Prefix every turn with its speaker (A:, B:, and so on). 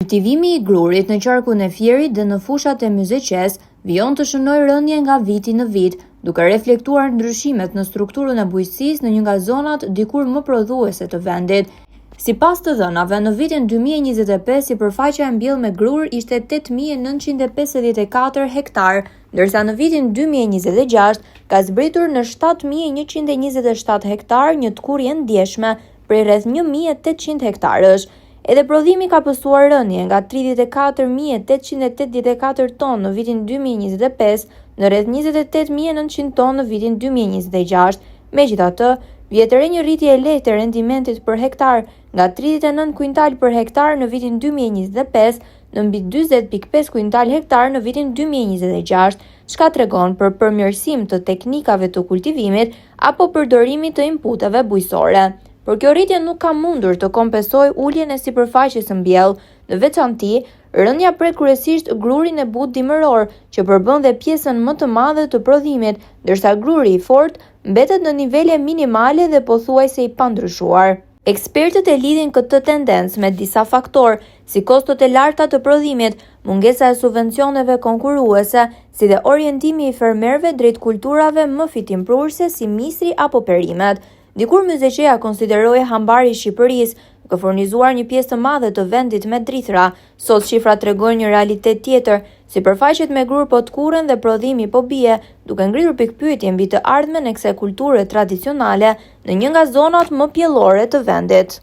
A: Kultivimi i grurit në qarkun e Fierit dhe në fushat e Myzeqes vijon të shënojë rënje nga viti në vit, duke reflektuar ndryshimet në strukturën e bujqësisë në një nga zonat dikur më prodhuese të vendit. Sipas të dhënave, në vitin 2025 sipërfaqja e mbjellë me grur ishte 8.954 hektar, ndërsa në vitin 2026 ka zbritur në 7.127 hektar, një tkurrje ndjeshme prej rreth 1.800 hektarësh. Edhe prodhimi ka pësuar rënje nga 34.884 tonë në vitin 2025 në rreth 28.900 tonë në vitin 2026. Megjithatë, vjet re një rritje e lehtë e rendimentit për hektar nga 39 kuintal për hektar në vitin 2025 në mbi 40.5 kuintal hektar në vitin 2026, çka tregon për përmirësim të teknikave të kultivimit apo përdorimit të inputeve bujqësore. Por kjo rritje nuk ka mundur të kompensojë uljen e sipërfaqes së mbjellë, në veçanti, rënja pret kryesisht grurin e butë dimëror, që përbën dhe pjesën më të madhe të prodhimit, ndërsa gruri i fortë mbetet në nivele minimale dhe pothuajse i pandryshuar. Ekspertët e lidhin këtë tendencë me disa faktorë, si kostot e larta të prodhimit, mungesa e subvencioneve konkurruese, si dhe orientimi i fermerëve drejt kulturave më fitimprurëse si misri apo perimet. Dikur Myzeqeja konsideroi hambari i Shqipërisë, duke furnizuar një pjesë të madhe të vendit me drithra. Sot shifrat tregojnë një realitet tjetër, sipërfaqet me grur po tkurren dhe prodhimi po bie, duke ngritur pikpyetje mbi të ardhmen e kësaj kulture tradicionale në një nga zonat më pjellore të vendit.